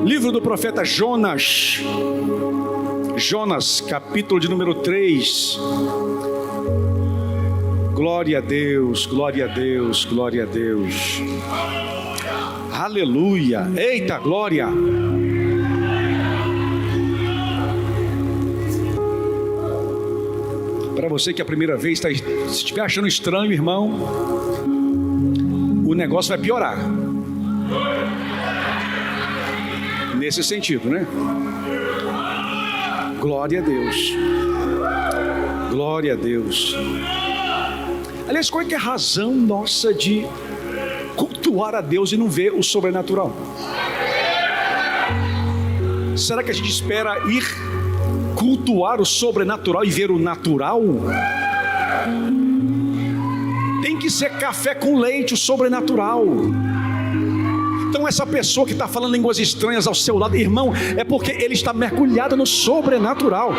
Livro do profeta Jonas. Jonas, capítulo de número 3. Glória a Deus, glória a Deus, glória a Deus. Aleluia. Eita, glória. Para você que é a primeira vez, se estiver achando estranho, irmão, o negócio vai piorar. Nesse sentido, né? Glória a Deus. Glória a Deus. Aliás, qual é que é a razão nossa de cultuar a Deus e não ver o sobrenatural? Será que a gente espera ir cultuar o sobrenatural e ver o natural? Tem que ser café com leite, o sobrenatural. Então essa pessoa que está falando línguas estranhas ao seu lado, irmão, é porque ele está mergulhado no sobrenatural.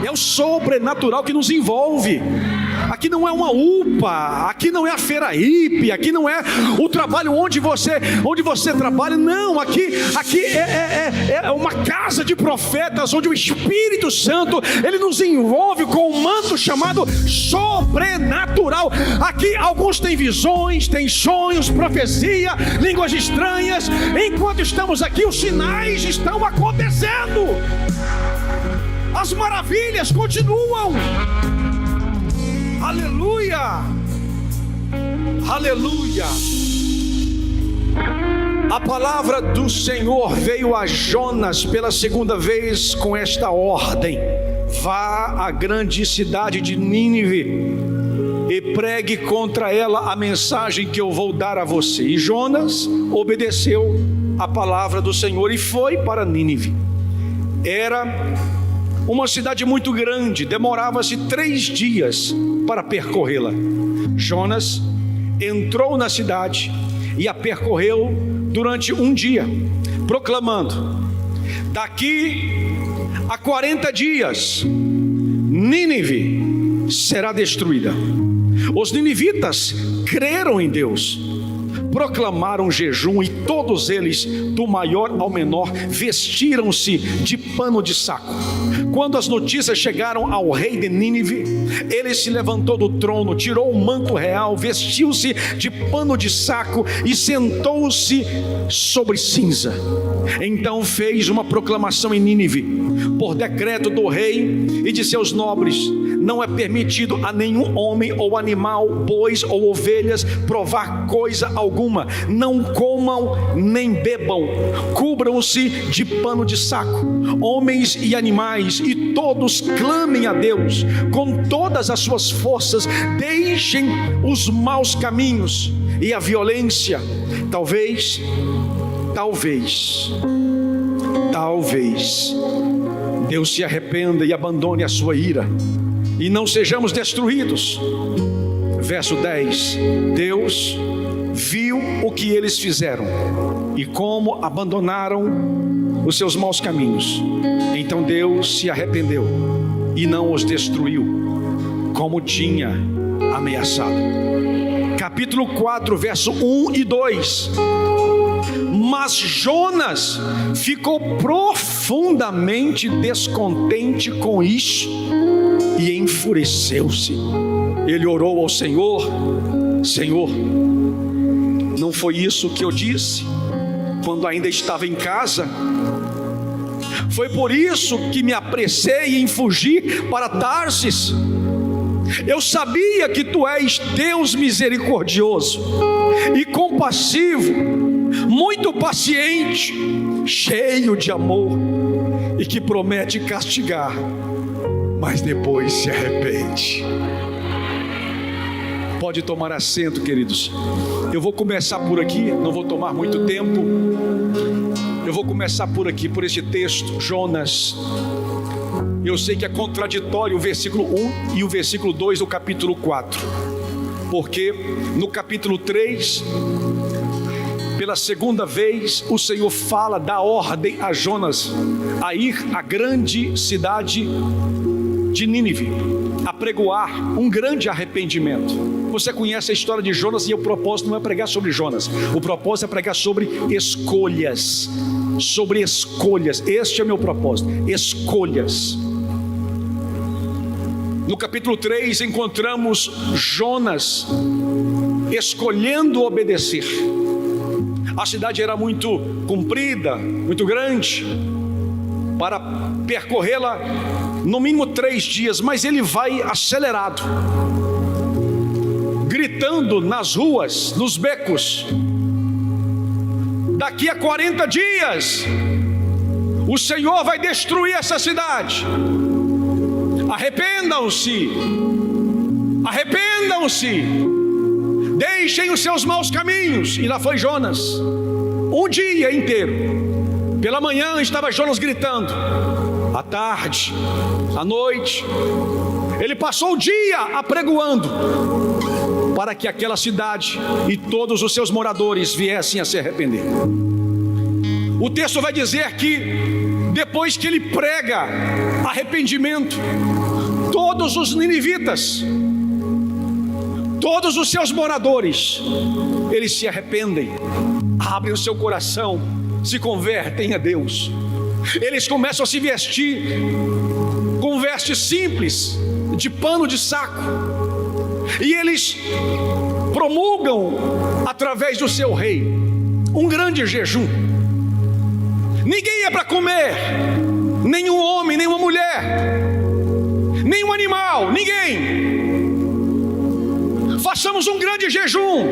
É o sobrenatural que nos envolve. Aqui não é uma UPA, aqui não é a feira hippie, aqui não é o trabalho onde você trabalha, não, aqui é uma casa de profetas, onde o Espírito Santo, ele nos envolve com um manto chamado sobrenatural. Aqui alguns têm visões, têm sonhos, profecia, línguas estranhas. Enquanto estamos aqui, os sinais estão acontecendo, as maravilhas continuam. Aleluia, aleluia. A palavra do Senhor veio a Jonas pela segunda vez com esta ordem: vá à grande cidade de Nínive e pregue contra ela a mensagem que eu vou dar a você. E Jonas obedeceu a palavra do Senhor e foi para Nínive. Era uma cidade muito grande, demorava-se 3 dias para percorrê-la. Jonas entrou na cidade e a percorreu durante 1 dia, proclamando: daqui a 40 dias, Nínive será destruída. Os ninivitas creram em Deus, proclamaram jejum e todos eles, do maior ao menor, vestiram-se de pano de saco. Quando as notícias chegaram ao rei de Nínive, ele se levantou do trono, tirou o manto real, vestiu-se de pano de saco e sentou-se sobre cinza. Então fez uma proclamação em Nínive, por decreto do rei e de seus nobres: não é permitido a nenhum homem ou animal, bois ou ovelhas, provar coisa alguma. Não comam nem bebam, cubram-se de pano de saco, homens e animais, e todos clamem a Deus com todas as suas forças. Deixem os maus caminhos e a violência. Talvez Deus se arrependa e abandone a sua ira e não sejamos destruídos. Verso 10: Deus viu o que eles fizeram e como abandonaram os seus maus caminhos. Então Deus se arrependeu e não os destruiu, como tinha ameaçado. Capítulo 4, verso 1 e 2. Mas Jonas ficou profundamente descontente com isso e enfureceu-se. Ele orou ao Senhor: Senhor, não foi isso que eu disse quando ainda estava em casa? Foi por isso que me apressei em fugir para Tarsis. Eu sabia que tu és Deus misericordioso e compassivo, muito paciente, cheio de amor, e que promete castigar, mas depois se arrepende. Pode tomar assento, queridos. Eu vou começar por aqui, não vou tomar muito tempo. Eu vou começar por aqui, por este texto, Jonas. Eu sei que é contraditório o versículo 1 e o versículo 2 do capítulo 4, porque no capítulo 3, pela segunda vez, o Senhor fala, dá ordem a Jonas a ir à grande cidade de Nínive, a pregoar um grande arrependimento. Você conhece a história de Jonas, e o propósito não é pregar sobre Jonas. O propósito é pregar sobre escolhas. Sobre escolhas. Este é o meu propósito. Escolhas. No capítulo 3 encontramos Jonas escolhendo obedecer. A cidade era muito comprida, muito grande, para percorrê-la no mínimo 3 dias, mas ele vai acelerado, gritando nas ruas, nos becos: daqui a 40 dias o Senhor vai destruir essa cidade. Arrependam-se, arrependam-se, deixem os seus maus caminhos. E lá foi Jonas, um dia inteiro. Pela manhã estava Jonas gritando, à tarde, à noite, ele passou o dia apregoando para que aquela cidade e todos os seus moradores viessem a se arrepender. O texto vai dizer que depois que ele prega arrependimento, todos os ninivitas, todos os seus moradores, eles se arrependem, abrem o seu coração, se convertem a Deus. Eles começam a se vestir com vestes simples, de pano de saco, e eles promulgam através do seu rei um grande jejum. Ninguém é para comer, nenhum homem, nenhuma mulher, nenhum animal, ninguém. Façamos um grande jejum,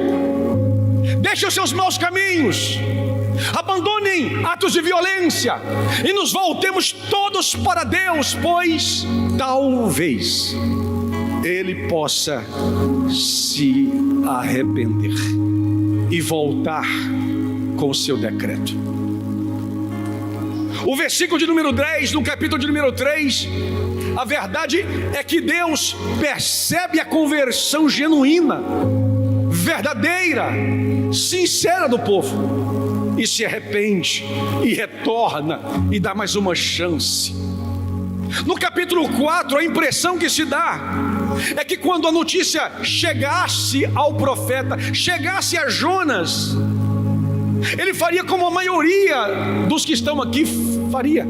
deixem os seus maus caminhos, abandonem atos de violência e nos voltemos todos para Deus, pois talvez Ele possa se arrepender e voltar com o seu decreto. O versículo de número 10, no capítulo de número 3, a verdade é que Deus percebe a conversão genuína, verdadeira, sincera do povo, e se arrepende, e retorna, e dá mais uma chance. No capítulo 4, a impressão que se dá é que quando a notícia chegasse ao profeta, chegasse a Jonas, ele faria como a maioria dos que estão aqui faria: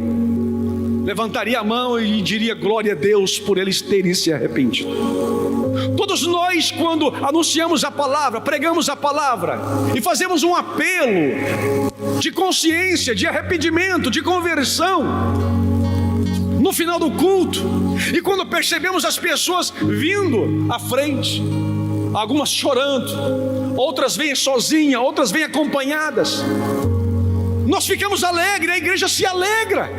levantaria a mão e diria glória a Deus por eles terem se arrependido. Todos nós, quando anunciamos a palavra, pregamos a palavra e fazemos um apelo de consciência, de arrependimento, de conversão, no final do culto, e quando percebemos as pessoas vindo à frente, algumas chorando, outras vêm sozinhas, outras vêm acompanhadas, nós ficamos alegres, a igreja se alegra,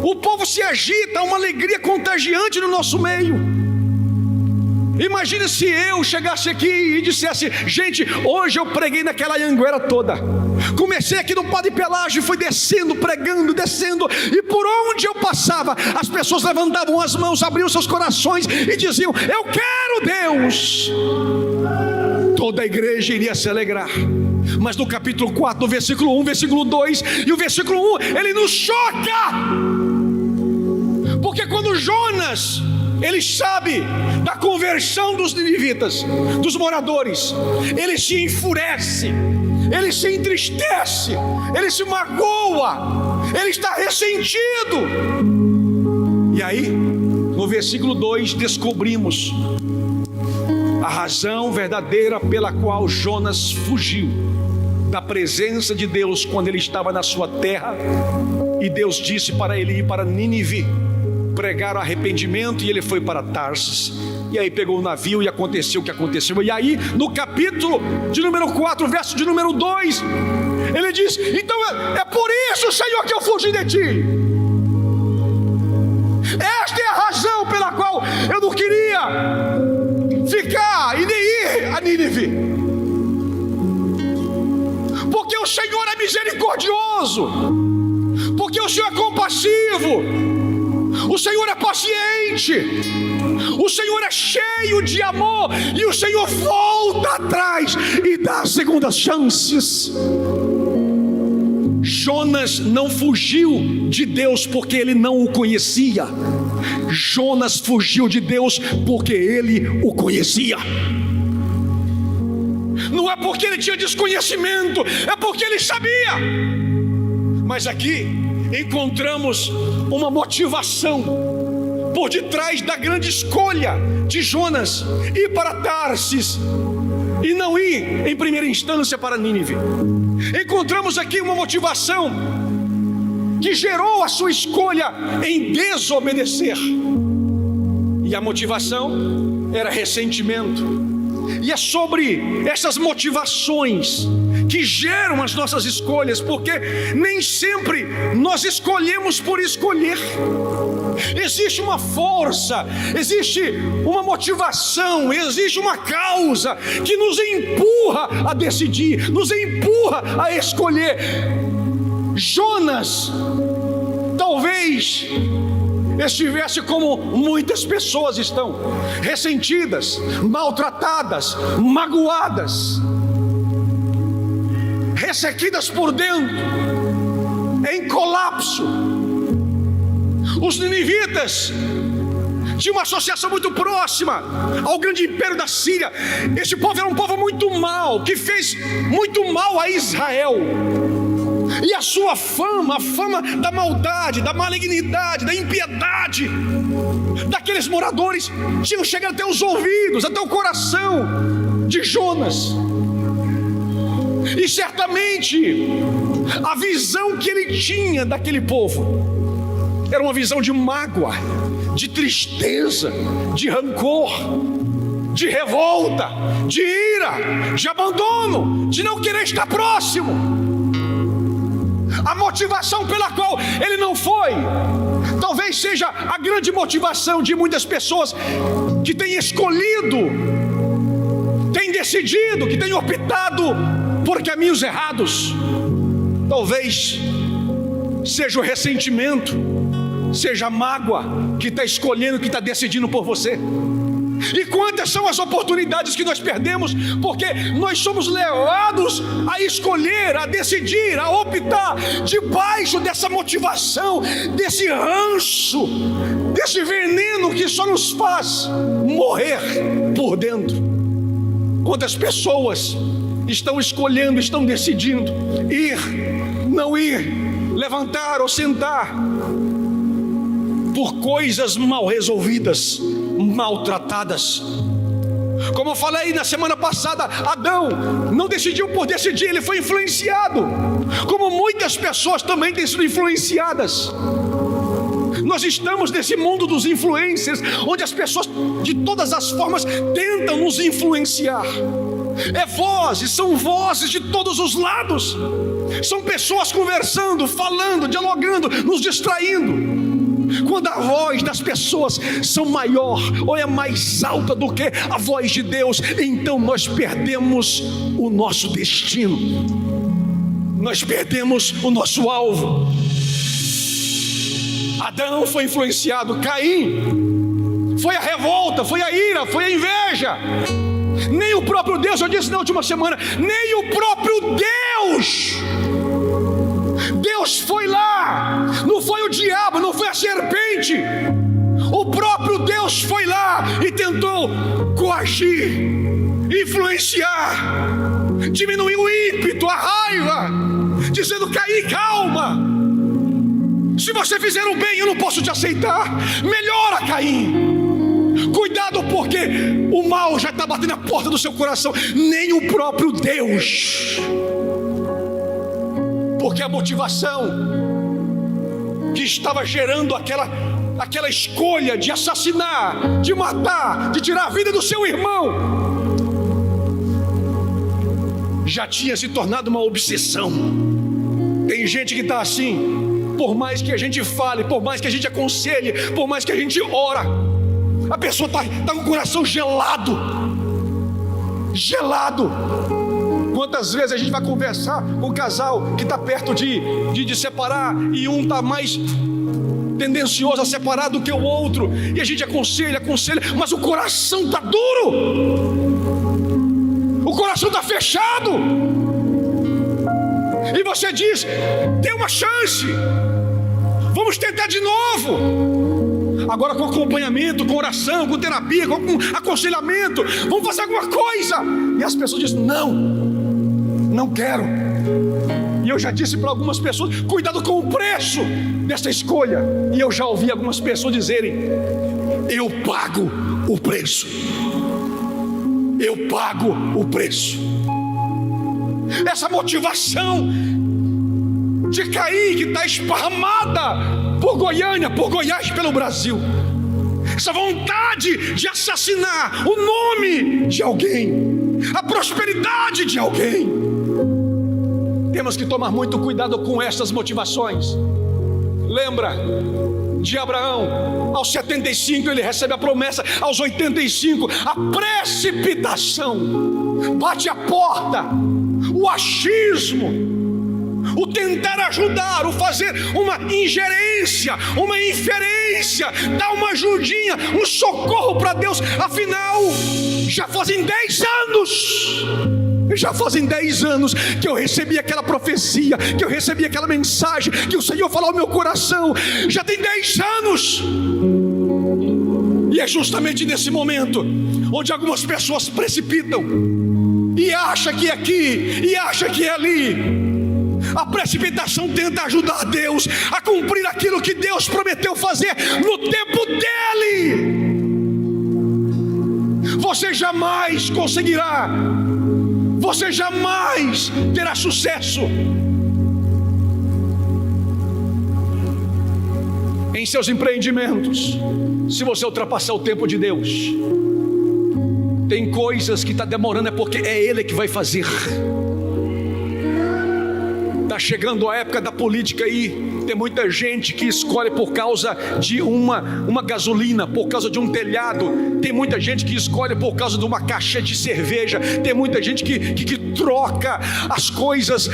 o povo se agita, há uma alegria contagiante no nosso meio. Imagine se eu chegasse aqui e dissesse: gente, hoje eu preguei naquela Anhanguera toda, comecei aqui no Padre Pelágio e fui descendo, pregando, descendo, e por onde eu passava, as pessoas levantavam as mãos, abriam seus corações e diziam: eu quero Deus. Toda a igreja iria se alegrar. Mas no capítulo 4, no versículo 1, versículo 2 e o versículo 1, ele nos choca, porque quando Jonas, ele sabe da conversão dos ninivitas, dos moradores, ele se enfurece, ele se entristece, ele se magoa, ele está ressentido. E aí, no versículo 2, descobrimos a razão verdadeira pela qual Jonas fugiu da presença de Deus quando ele estava na sua terra, e Deus disse para ele ir para Nínive pregar o arrependimento, e ele foi para Tarsis, e aí pegou o navio e aconteceu o que aconteceu. E aí no capítulo de número 4, verso de número 2, ele diz: então é por isso, Senhor, que eu fugi de ti. Esta é a razão pela qual eu não queria ficar e nem ir a Nínive, porque o Senhor é misericordioso, porque o Senhor é compassivo, o Senhor é paciente, o Senhor é cheio de amor, e o Senhor volta atrás e dá segundas chances. Jonas não fugiu de Deus porque ele não o conhecia. Jonas fugiu de Deus porque ele o conhecia. Não é porque ele tinha desconhecimento, é porque ele sabia. Mas aqui encontramos uma motivação por detrás da grande escolha de Jonas ir para Tarsis e não ir em primeira instância para Nínive. Encontramos aqui uma motivação que gerou a sua escolha em desobedecer. E a motivação era ressentimento. E é sobre essas motivações que geram as nossas escolhas, porque nem sempre nós escolhemos por escolher. Existe uma força, existe uma motivação, existe uma causa que nos empurra a decidir, nos empurra a escolher. Jonas talvez estivesse como muitas pessoas estão, ressentidas, maltratadas, magoadas, ressequidas por dentro, em colapso. Os ninivitas tinham uma associação muito próxima ao grande império da Síria. Esse povo era um povo muito mau, que fez muito mal a Israel. E a sua fama, a fama da maldade, da malignidade, da impiedade daqueles moradores tinham chegado até os ouvidos, até o coração de Jonas. E certamente a visão que ele tinha daquele povo era uma visão de mágoa, de tristeza, de rancor, de revolta, de ira, de abandono, de não querer estar próximo. A motivação pela qual ele não foi, talvez seja a grande motivação de muitas pessoas que têm escolhido, têm decidido, que têm optado por caminhos errados. Talvez seja o ressentimento, seja a mágoa que está escolhendo, que está decidindo por você. E quantas são as oportunidades que nós perdemos, porque nós somos levados a escolher, a decidir, a optar debaixo dessa motivação, desse ranço, desse veneno que só nos faz morrer por dentro. Quantas pessoas estão escolhendo, estão decidindo ir, não ir, levantar ou sentar por coisas mal resolvidas, maltratadas. Como eu falei na semana passada, Adão não decidiu por decidir, ele foi influenciado, como muitas pessoas também têm sido influenciadas. Nós estamos nesse mundo dos influencers, onde as pessoas de todas as formas tentam nos influenciar. São vozes de todos os lados, são pessoas conversando, falando, dialogando, nos distraindo. Quando a voz das pessoas são maior ou é mais alta do que a voz de Deus, então nós perdemos o nosso destino, nós perdemos o nosso alvo. Adão foi influenciado, Caim foi a revolta, foi a ira, foi a inveja. Nem o próprio Deus, eu disse na última semana, nem o próprio Deus foi lá, não foi o diabo, não foi a serpente, o próprio Deus foi lá e tentou coagir, influenciar, diminuir o ímpeto, a raiva, dizendo: Caim, calma, se você fizer o bem eu não posso te aceitar, melhora, Caim, cuidado, porque o mal já está batendo na porta do seu coração. Nem o próprio Deus, porque a motivação que estava gerando aquela escolha de assassinar, de matar, de tirar a vida do seu irmão, já tinha se tornado uma obsessão. Tem gente que está assim, por mais que a gente fale, por mais que a gente aconselhe, por mais que a gente ora, a pessoa está com o coração gelado. Quantas vezes a gente vai conversar com um casal que está perto de separar, e um está mais tendencioso a separar do que o outro, e a gente aconselha, mas o coração está duro, o coração está fechado, e você diz: tem uma chance, vamos tentar de novo. agora com acompanhamento, com oração, com terapia, com aconselhamento, vamos fazer alguma coisa. E as pessoas dizem: não quero. E eu já disse para algumas pessoas: cuidado com o preço dessa escolha. E eu já ouvi algumas pessoas dizerem: eu pago o preço. Eu pago o preço. Essa motivação de cair que está esparramada por Goiânia, por Goiás, pelo Brasil. Essa vontade de assassinar o nome de alguém, a prosperidade de alguém. Temos que tomar muito cuidado com essas motivações. Lembra de Abraão? Aos 75 ele recebe a promessa, aos 85 a precipitação bate a porta, o achismo, o tentar ajudar, o fazer uma ingerência, uma inferência, dar uma ajudinha, um socorro para Deus. Afinal, já fazem 10 anos que eu recebi aquela profecia, que eu recebi aquela mensagem, que o Senhor falou ao meu coração. Já tem 10 anos. E é justamente nesse momento onde algumas pessoas precipitam e acham que é aqui, e acham que é ali. A precipitação tenta ajudar Deus a cumprir aquilo que Deus prometeu fazer no tempo dele. Você jamais conseguirá, você jamais terá sucesso em seus empreendimentos se você ultrapassar o tempo de Deus. Tem coisas que está demorando, é porque é Ele que vai fazer. Está chegando a época da política aí. Tem muita gente que escolhe por causa de uma gasolina, por causa de um telhado. Tem muita gente que escolhe por causa de uma caixa de cerveja. Tem muita gente que troca as coisas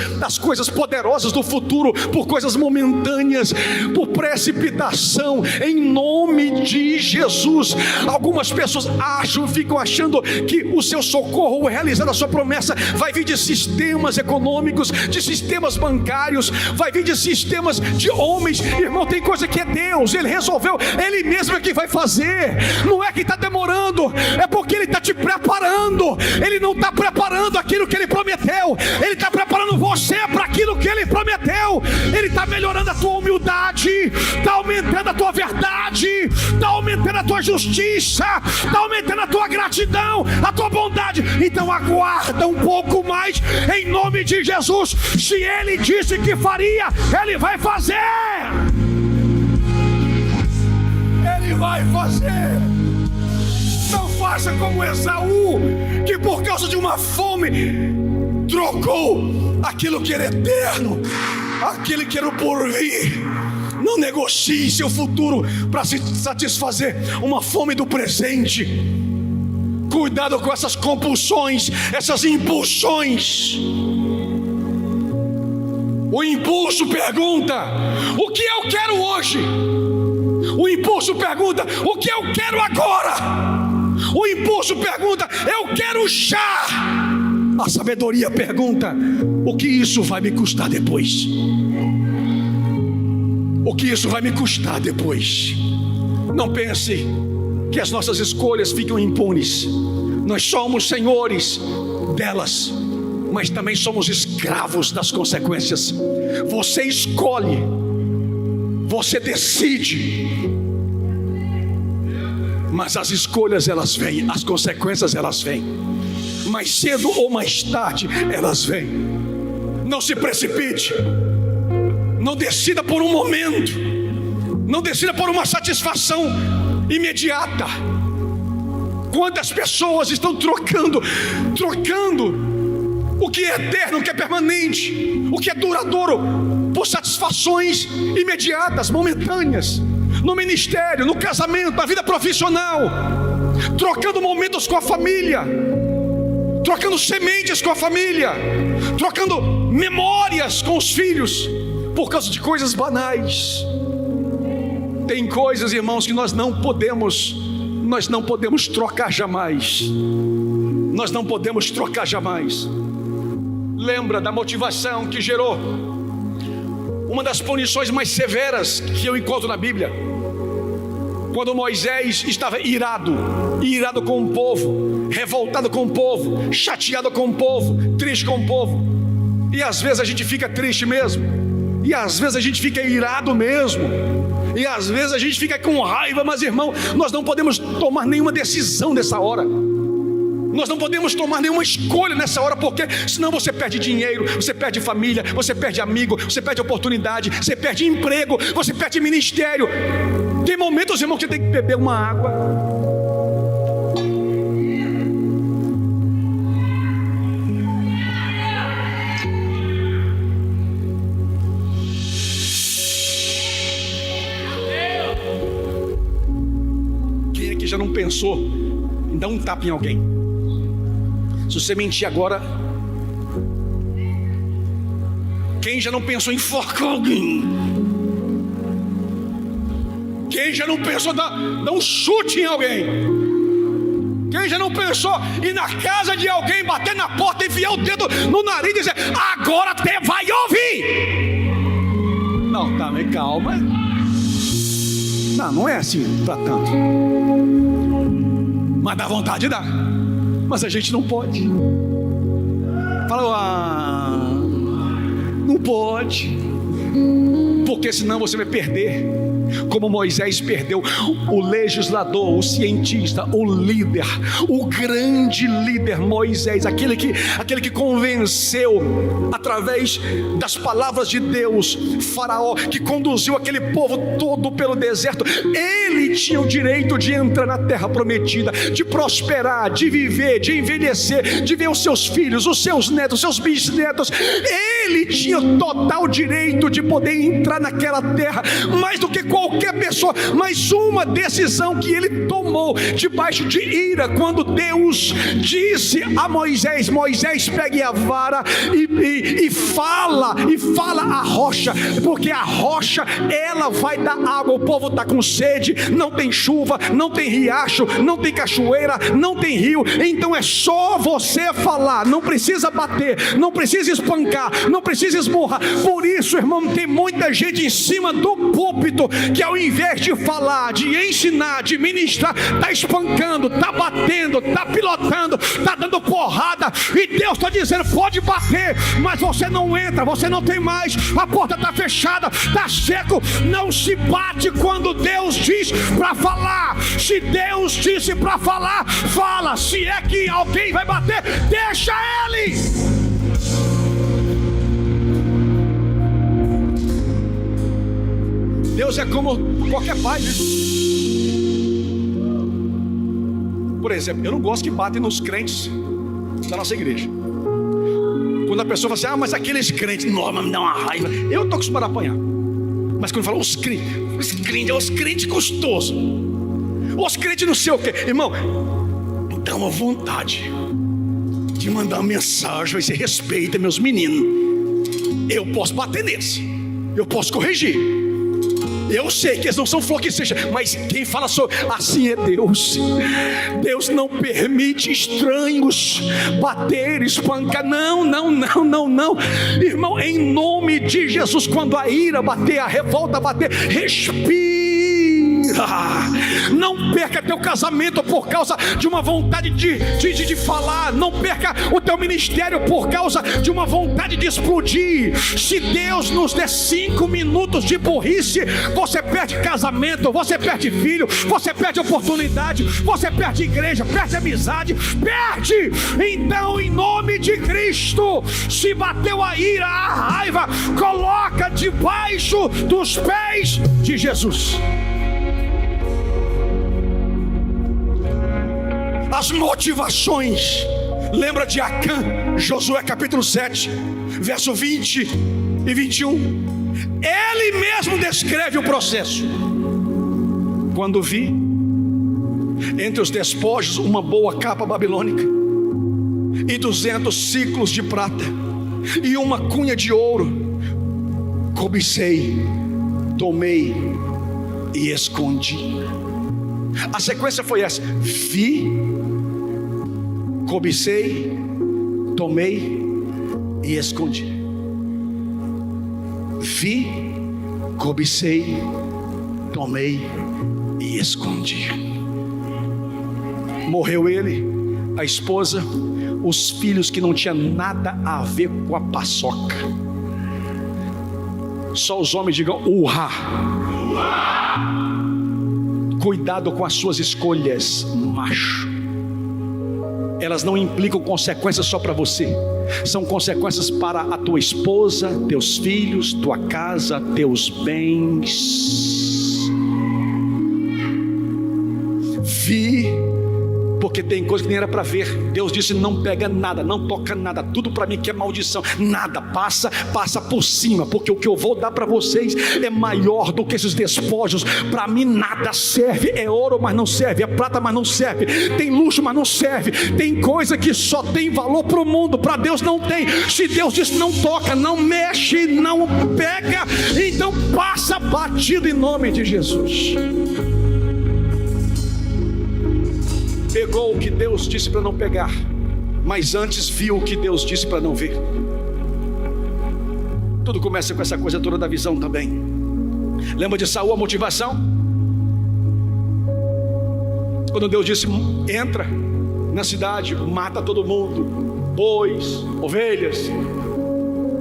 poderosas do futuro por coisas momentâneas, por precipitação, em nome de Jesus. Algumas pessoas ficam achando que o seu socorro, o realizar a sua promessa, vai vir de sistemas econômicos, de sistemas bancários, vai vir de sistemas de homens. Irmão, tem coisa que é Deus, Ele resolveu, Ele mesmo é que vai fazer. Não é que está demorando, é porque Ele está te preparando. Ele não está preparando aquilo que Ele prometeu, Ele está preparando você para aquilo que Ele prometeu. Ele está melhorando a tua humildade, está aumentando a tua verdade, está aumentando a tua justiça, está aumentando a tua gratidão, a tua bondade. Então aguarda um pouco mais, em nome de Jesus. Se Ele disse que faria, Ele vai fazer. Ele vai fazer. Não faça como Esaú, que por causa de uma fome trocou aquilo que era eterno, aquele que era o porvir. Não negocie seu futuro para se satisfazer uma fome do presente. Cuidado com essas compulsões, essas impulsões. O impulso pergunta: o que eu quero hoje? O impulso pergunta: o que eu quero agora? O impulso pergunta: eu quero já. A sabedoria pergunta: o que isso vai me custar depois? O que isso vai me custar depois? Não pense que as nossas escolhas ficam impunes. Nós somos senhores delas, mas também somos escravos das consequências. Você escolhe, você decide, mas as escolhas elas vêm, as consequências elas vêm. Mais cedo ou mais tarde elas vêm. Não se precipite. Não decida por um momento. Não decida por uma satisfação imediata. Quantas pessoas estão trocando o que é eterno, o que é permanente, o que é duradouro, por satisfações imediatas, momentâneas, no ministério, no casamento, na vida profissional, trocando momentos com a família, trocando sementes com a família, trocando memórias com os filhos, por causa de coisas banais. Tem coisas, irmãos, que nós não podemos trocar jamais. Nós não podemos trocar jamais. Lembra da motivação que gerou uma das punições mais severas que eu encontro na Bíblia? Quando Moisés estava irado com o povo, revoltado com o povo, chateado com o povo, triste com o povo. E às vezes a gente fica triste mesmo, e às vezes a gente fica irado mesmo, e às vezes a gente fica com raiva. Mas irmão, nós não podemos tomar nenhuma decisão nessa hora. Nós não podemos tomar nenhuma escolha nessa hora, porque senão você perde dinheiro, você perde família, você perde amigo, você perde oportunidade, você perde emprego, você perde ministério. Tem momentos, irmão, que você tem que beber uma água. Quem aqui já não pensou em dar um tapa em alguém? Se você mentir agora, quem já não pensou em enforcar alguém? Quem já não pensou em dar um chute em alguém? Quem já não pensou em ir na casa de alguém, bater na porta, enfiar o dedo no nariz e dizer: agora até vai ouvir? Não, tá, mas calma. Não é assim para tanto. Mas dá vontade, dá. Mas a gente não pode. Fala, não pode, porque senão você vai perder. Como Moisés perdeu o legislador, o cientista, o líder, o grande líder Moisés, aquele que convenceu através das palavras de Deus Faraó, que conduziu aquele povo todo pelo deserto. Ele tinha o direito de entrar na terra prometida, de prosperar, de viver, de envelhecer, de ver os seus filhos, os seus netos, os seus bisnetos. Ele tinha total direito de poder entrar naquela terra, mais do que qualquer pessoa. Mas uma decisão que ele tomou debaixo de ira, quando Deus disse a Moisés: Moisés, pegue a vara e fala a rocha, porque a rocha, ela vai dar água. O povo está com sede, não tem chuva, não tem riacho, não tem cachoeira, não tem rio. Então é só você falar, não precisa bater, não precisa espancar, não precisa esmurrar. Por isso, irmão, tem muita gente em cima do púlpito que, ao invés de falar, de ensinar, de ministrar, está espancando, está batendo, está pilotando, está dando porrada. E Deus está dizendo: pode bater, mas você não entra, você não tem mais, a porta está fechada, está seco. Não se bate quando Deus diz para falar. Se Deus disse para falar, fala. Se é que alguém vai bater, deixa ele. Deus é como qualquer pai, né? Por exemplo, eu não gosto que batem nos crentes da nossa igreja. Quando a pessoa fala assim: mas aqueles crentes, nossa, me dá uma raiva. Eu estou acostumado a apanhar. Mas quando fala os crentes gostosos, os crentes não sei o que, irmão, dá uma vontade de mandar uma mensagem: você respeita meus meninos. Eu posso bater nesse, eu posso corrigir. Eu sei que eles não são flor que seja, mas quem fala assim é Deus. Deus não permite estranhos bater, espancar. Não. Irmão, em nome de Jesus, quando a ira bater, a revolta bater, respira. Não perca teu casamento por causa de uma vontade de falar. Não perca o teu ministério por causa de uma vontade de explodir. Se Deus nos der 5 minutos de burrice, você perde casamento, você perde filho, você perde oportunidade, você perde igreja, perde amizade, perde. Então, em nome de Cristo, se bateu a ira, a raiva, coloca debaixo dos pés de Jesus. As motivações. Lembra de Acã, Josué capítulo 7, verso 20 e 21. Ele mesmo descreve o processo. Quando vi entre os despojos uma boa capa babilônica e 200 ciclos de prata e uma cunha de ouro, cobicei, tomei e escondi. A sequência foi essa: vi, cobicei, tomei e escondi. Vi, cobicei, tomei e escondi. Morreu ele, a esposa, os filhos que não tinham nada a ver com a paçoca. Só os homens digam urra. Cuidado com as suas escolhas, macho. Elas não implicam consequências só para você, são consequências para a tua esposa, teus filhos, tua casa, teus bens. Vi, porque tem coisa que nem era para ver. Deus disse: não pega nada, não toca nada, tudo para mim que é maldição. Nada, passa por cima, porque o que eu vou dar para vocês é maior do que esses despojos. Para mim nada serve, é ouro mas não serve, é prata mas não serve, tem luxo mas não serve, tem coisa que só tem valor para o mundo, para Deus não tem. Se Deus disse não toca, não mexe, não pega, então passa batido em nome de Jesus. Pegou o que Deus disse para não pegar, mas antes viu o que Deus disse para não ver. Tudo começa com essa coisa toda da visão também. Lembra de Saul, a motivação? Quando Deus disse: entra na cidade, mata todo mundo, bois, ovelhas,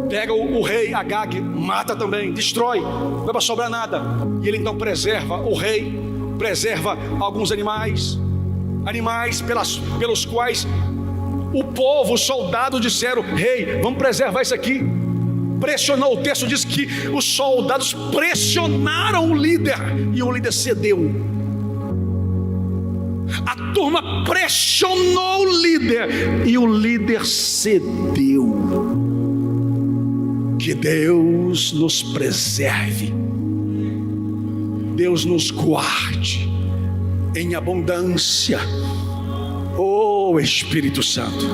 pega o rei Agag, mata também, destrói, não vai sobrar nada. E ele então preserva o rei, preserva alguns animais pelos quais o povo, os soldados disseram: rei, vamos preservar isso aqui. Pressionou, o texto diz que os soldados pressionaram o líder e o líder cedeu. A turma pressionou o líder e o líder cedeu. Que Deus nos preserve, Deus nos guarde em abundância. Oh Espírito Santo,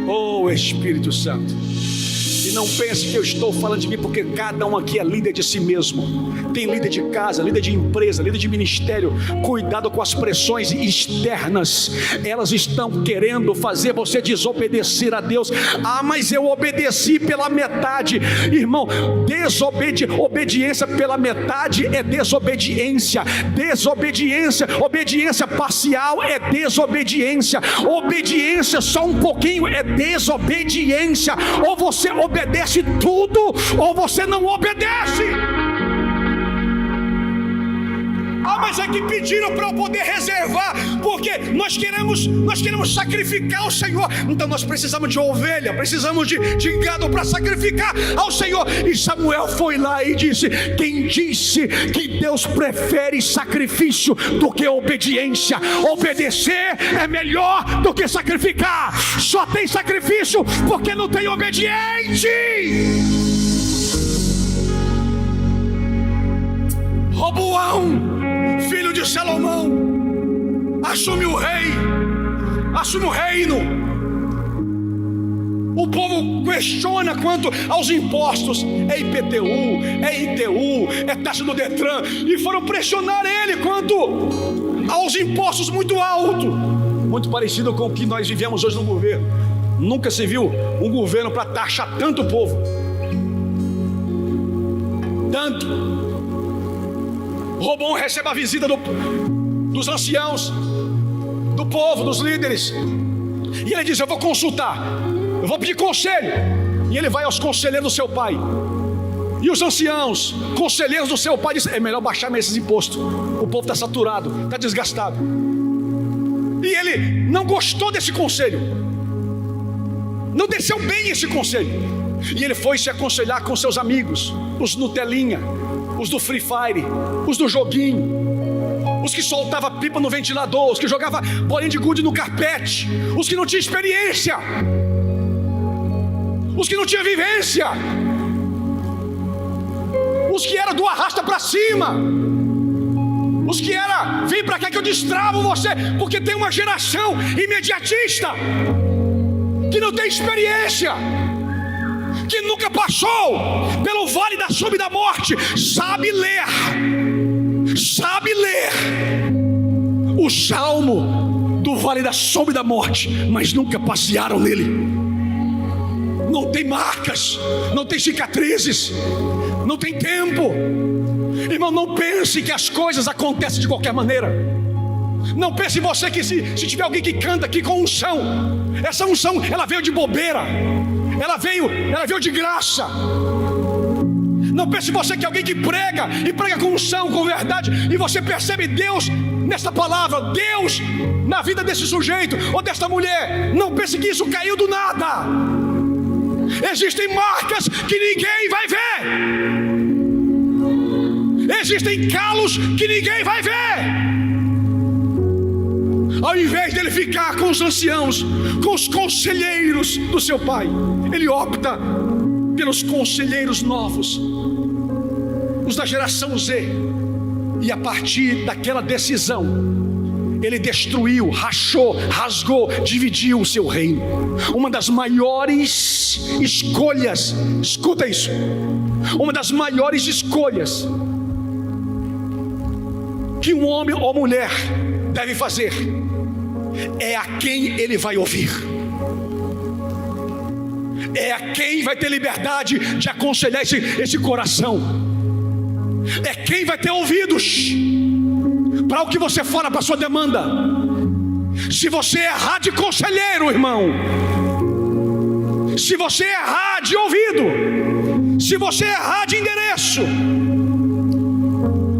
oh Espírito Santo. E não pense que eu estou falando de mim, porque cada um aqui é líder de si mesmo. Tem líder de casa, líder de empresa, líder de ministério. Cuidado com as pressões externas, elas estão querendo fazer você desobedecer a Deus. Ah, mas eu obedeci pela metade. Irmão, obediência pela metade é desobediência. Obediência parcial é desobediência. Obediência só um pouquinho é desobediência. Ou você obedece tudo, ou você não obedece. Ah, mas é que pediram para eu poder reservar, porque nós queremos sacrificar ao Senhor. Então nós precisamos de ovelha, precisamos de gado para sacrificar ao Senhor. E Samuel foi lá e disse: quem disse que Deus prefere sacrifício do que obediência? Obedecer é melhor do que sacrificar. Só tem sacrifício porque não tem obediente. Roboão, filho de Salomão, assume o reino. O povo questiona quanto aos impostos. É IPTU, é ITU, é taxa do Detran. E foram pressionar ele quanto aos impostos muito altos. Muito parecido com o que nós vivemos hoje no governo. Nunca se viu um governo para taxar tanto o povo. Tanto. Roboão recebe a visita dos anciãos, do povo, dos líderes. E ele diz: eu vou consultar, eu vou pedir conselho. E ele vai aos conselheiros do seu pai. E os anciãos, conselheiros do seu pai, dizem: é melhor baixar mesmo esses impostos. O povo está saturado, está desgastado. E ele não gostou desse conselho, não desceu bem esse conselho. E ele foi se aconselhar com seus amigos, os Nutelinha, os do Free Fire, os do joguinho, os que soltavam pipa no ventilador, os que jogavam bolinha de gude no carpete, os que não tinham experiência, os que não tinham vivência, os que eram do arrasta pra cima, os que era vem pra cá que eu destravo você, porque tem uma geração imediatista que não tem experiência, que nunca passou pelo vale da sombra e da morte. Sabe ler o salmo do vale da sombra e da morte, mas nunca passearam nele. Não tem marcas, não tem cicatrizes, não tem tempo. Irmão, não pense que as coisas acontecem de qualquer maneira. Não pense você que se tiver alguém que canta aqui com unção, essa unção, ela veio de bobeira, ela veio de graça. Não pense você que alguém que prega, e prega com unção, com verdade, e você percebe Deus nessa palavra, Deus na vida desse sujeito ou desta mulher. Não pense que isso caiu do nada. Existem marcas que ninguém vai ver. Existem calos que ninguém vai ver. Ao invés dele ficar com os anciãos, com os conselheiros do seu pai, ele opta pelos conselheiros novos, os da geração Z. E a partir daquela decisão, ele destruiu, rachou, rasgou, dividiu o seu reino. Uma das maiores escolhas, escuta isso, uma das maiores escolhas que um homem ou mulher deve fazer é a quem ele vai ouvir. É a quem vai ter liberdade de aconselhar esse coração. É quem vai ter ouvidos para o que você fala, para a sua demanda. Se você errar de conselheiro, irmão, se você errar de ouvido, se você errar de endereço,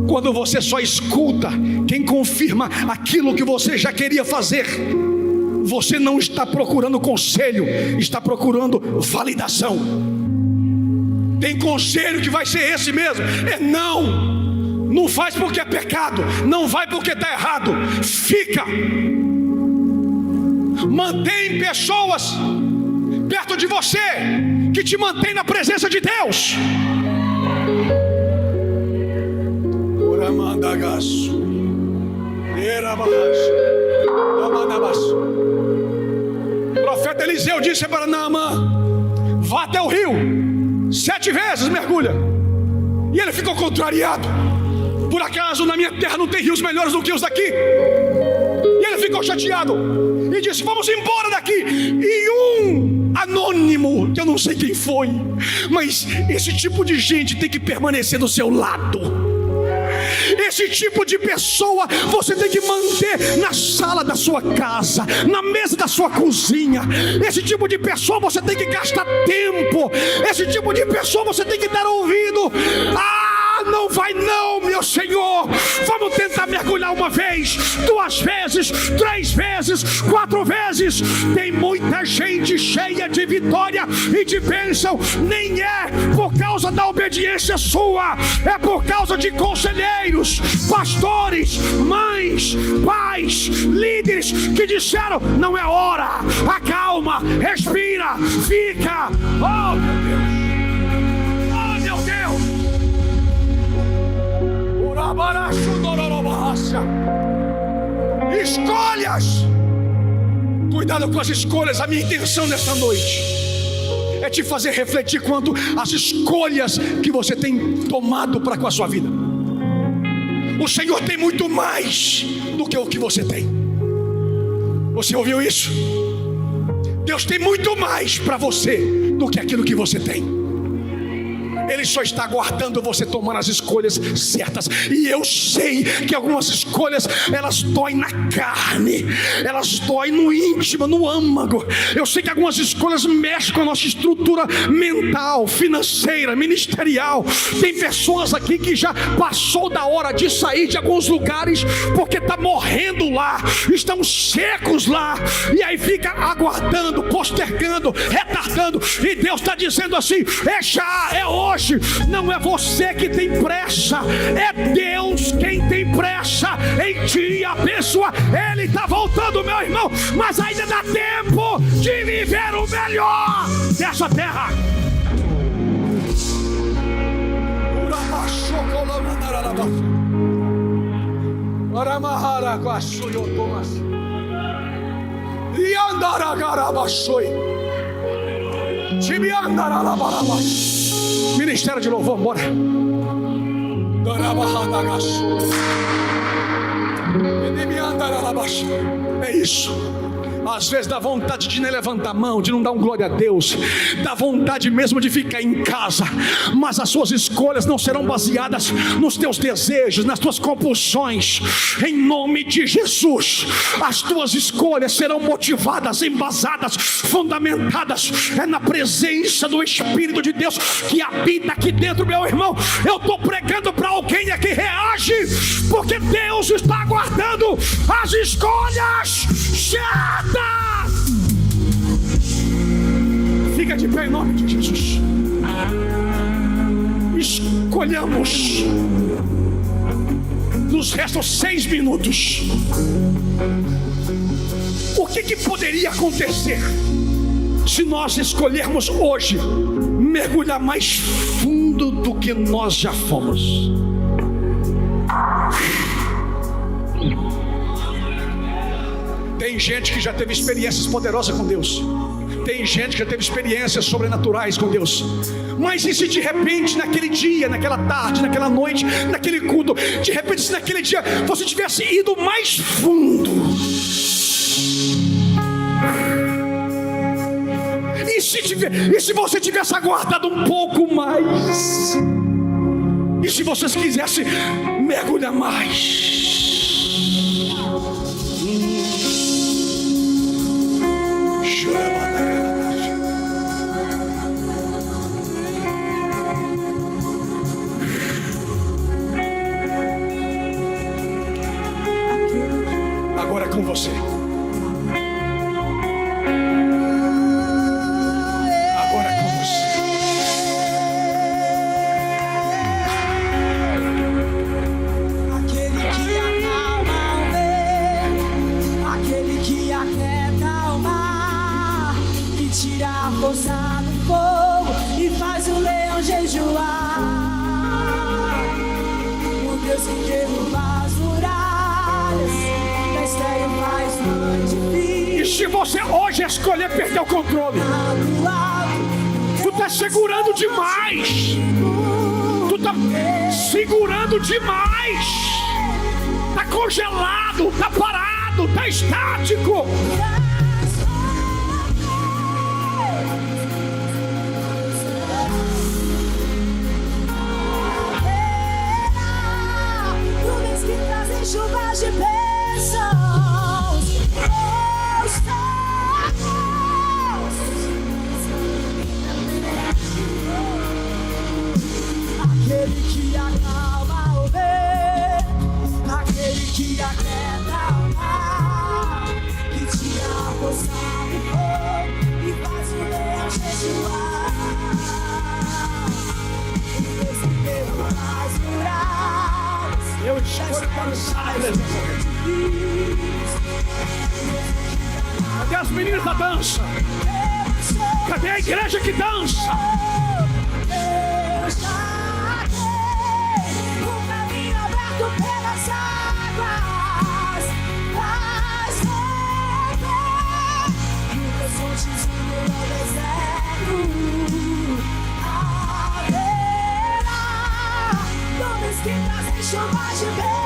quando você só escuta quem confirma aquilo que você já queria fazer, você não está procurando conselho, está procurando validação. Tem conselho que vai ser esse mesmo, não faz porque é pecado, não vai porque está errado, fica. Mantém pessoas perto de você que te mantém na presença de Deus. O profeta Eliseu disse para Naamã: vá até o rio, 7 vezes mergulha. E ele ficou contrariado. Por acaso na minha terra não tem rios melhores do que os daqui? E ele ficou chateado e disse: vamos embora daqui. E um anônimo, que eu não sei quem foi, mas esse tipo de gente tem que permanecer do seu lado. Esse tipo de pessoa você tem que manter na sala da sua casa, na mesa da sua cozinha. Esse tipo de pessoa você tem que gastar tempo. Esse tipo de pessoa você tem que dar ouvido. Não vai não, meu Senhor. Vamos tentar mergulhar 1 vez, 2 vezes, 3 vezes, 4 vezes. Tem muita gente cheia de vitória e de bênção. Nem é por causa da obediência sua, é por causa de conselheiros, pastores, mães, pais, líderes que disseram: não é hora, acalma, respira, fica. Oh meu Deus, oh meu Deus. Escolhas. Cuidado com as escolhas. A minha intenção nesta noite é te fazer refletir quanto às escolhas que você tem tomado para com a sua vida. O Senhor tem muito mais do que o que você tem. Você ouviu isso? Deus tem muito mais para você do que aquilo que você tem. Ele só está aguardando você tomar as escolhas certas. E eu sei que algumas escolhas, elas doem na carne, elas doem no íntimo, no âmago. Eu sei que algumas escolhas mexem com a nossa estrutura mental, financeira, ministerial. Tem pessoas aqui que já passou da hora de sair de alguns lugares porque está morrendo lá, estão secos lá, e aí fica aguardando, postergando, retardando. E Deus está dizendo assim: é hoje. Não é você que tem pressa, é Deus quem tem pressa em te abençoar. Ele está voltando, meu irmão, mas ainda dá tempo de viver o melhor dessa terra. Ministério de louvor, bora. É isso. Às vezes dá vontade de nem levantar a mão, de não dar um glória a Deus, dá vontade mesmo de ficar em casa, mas as suas escolhas não serão baseadas nos teus desejos, nas tuas compulsões. Em nome de Jesus, as tuas escolhas serão motivadas, embasadas, fundamentadas na presença do Espírito de Deus que habita aqui dentro, meu irmão. Eu estou pregando para alguém aqui, reage, porque Deus está aguardando as escolhas certas. Fica de pé em nome de Jesus. Escolhamos. Nos restam 6 minutos. O que poderia acontecer se nós escolhermos hoje mergulhar mais fundo do que nós já fomos? Tem gente que já teve experiências poderosas com Deus. Tem gente que já teve experiências sobrenaturais com Deus. Mas e se de repente naquele dia, naquela tarde, naquela noite, naquele culto, de repente se naquele dia você tivesse ido mais fundo? E se você tivesse aguardado um pouco mais? E se vocês quisessem mergulhar mais? Agora é com você. Agora é com você. Aquele que acalma o vento, aquele que aquieta o mar, que tira a força do fogo e faz o leão jejuar. O Deus que derruba as muralhas, da estéril faz noite fria. E se você hoje escolher perder o controle, tu tá segurando demais. Tu tá segurando demais. Tá congelado, tá parado, tá estático. Nuvens que trazem chuvas de bênçãos. Oh, céus. Aquele que acalma o vento, aquele que aquieta o mar, que tira a força do fogo e faz o leão jejuar. O Deus que derruba as muralhas, Eu escolho para o silence. Cadê as meninas da dança? Cadê a igreja que dança? Eu já tenho um caminho aberto pelas águas, faz romper muitas fontes no deserto. Haverá nuvens que trazem chuvas de bênçãos.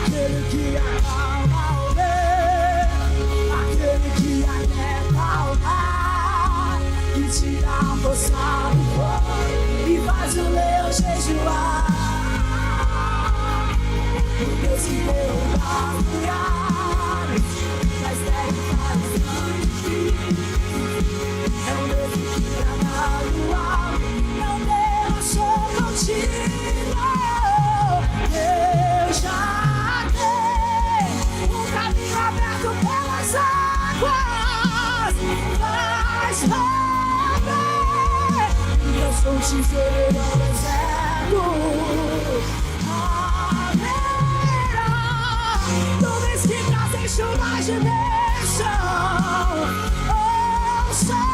Aquele que acalma o vento, aquele que aquieta o mar, que tira a força do fogo e faz o leão jejuar. O Deus que derruba as muralhas, da estéril faz noite. É o Deus que brada no alto, não derrochou contigo. Eu já tenho um caminho aberto pelas águas, faz romper meus fontes no deserto. Haverá nuvens que trazem chuvas de bênção. Oh, céus.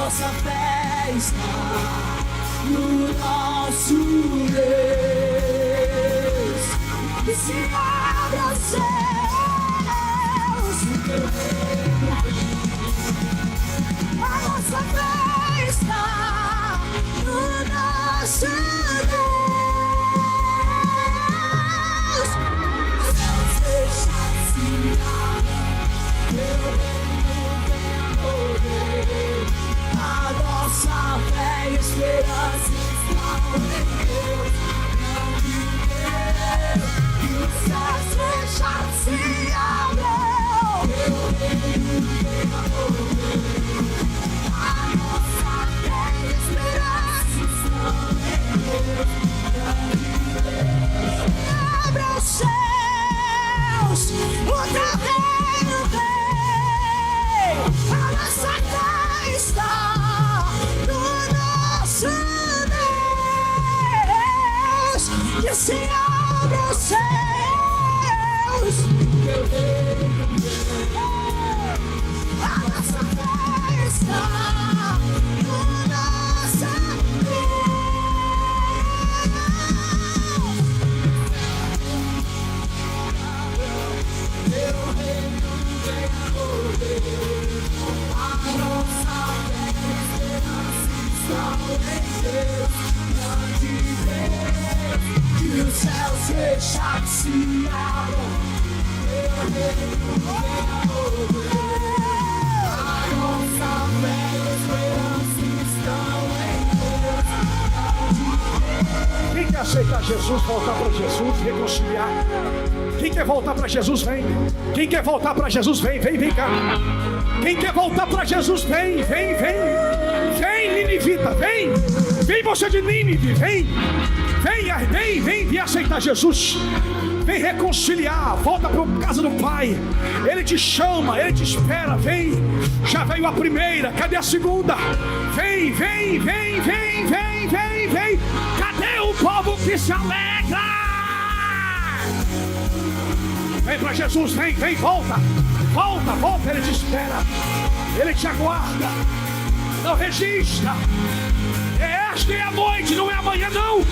nossa fé está no nosso Deus. E se abra os céus, a nossa fé está no nosso Deus. Os céus fechados se abrem, teu reino vem poder. A nossa fé e esperança estão em Deus. E os céus fechados se abrem, teu reino vem poder. A nossa fé e esperança estão em Deus. Abra os céus, o teu reino vem. A nossa fé está no nosso Deus. Que se abra os céus, teu reino vem. A nossa fé está no nosso Deus. Teu reino vem poder. A nossa fé e esperança estão em Deus. Grande Deus, que os céus fechados se abram. Teu reino vem poder. A nossa fé e esperança estão em Deus. Quem quer aceitar Jesus, voltar para Jesus, reconciliar? Quem quer voltar para Jesus, vem. Quem quer voltar para Jesus, vem, vem cá. Quem quer voltar para Jesus, vem. Vem, Ninivita, vem. Vem você de Nínive, vem aceitar Jesus. Vem reconciliar, volta para a casa do Pai. Ele te chama, Ele te espera, vem. Já veio a primeira, cadê a segunda? Vem. Cadê o povo que se alegra? Vem para Jesus, vem, volta, Ele te espera, Ele te aguarda. Não resista. Esta é a noite, não é amanhã, não.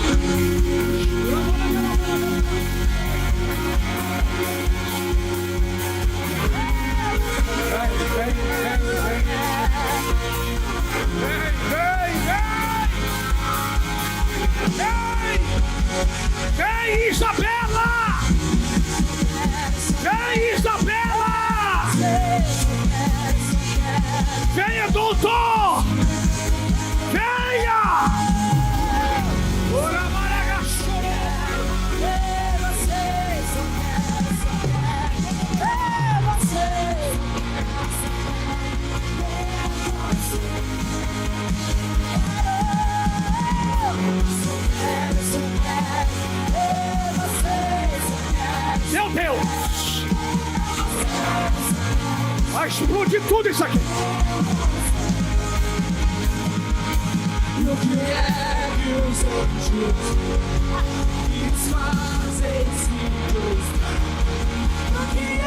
Vem, Isabela! Venha, doutor! Venha! Meu Deus! Vai explodir tudo isso aqui! E o que é que os anjos fazem se prostrar? O que é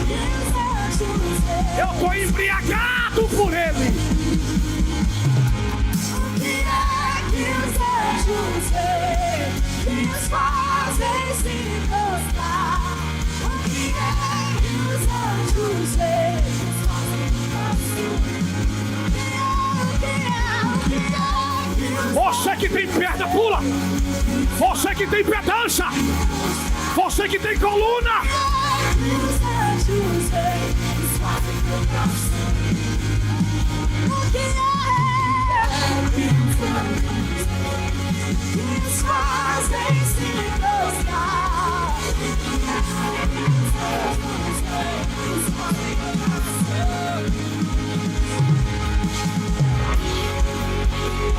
que os anjos veem? Eu tô embriagado por Ele! O que é que os anjos veem? Que os fazem se prostrar? O que é que os anjos veem? Você que tem perna, pula! Você que tem pé, dança! Você que tem coluna!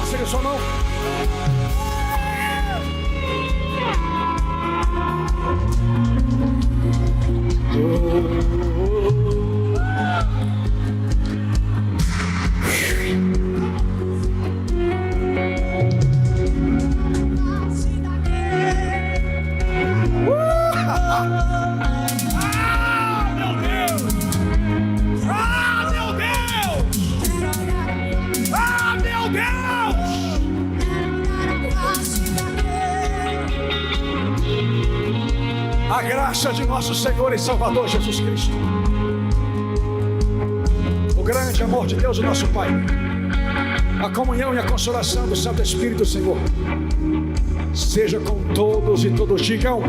Acende sua mão. Ah, Deus! A graça de nosso Senhor e Salvador Jesus Cristo, o grande amor de Deus, o nosso Pai, a comunhão e a consolação do Santo Espírito do Senhor, seja com todos e todos digam.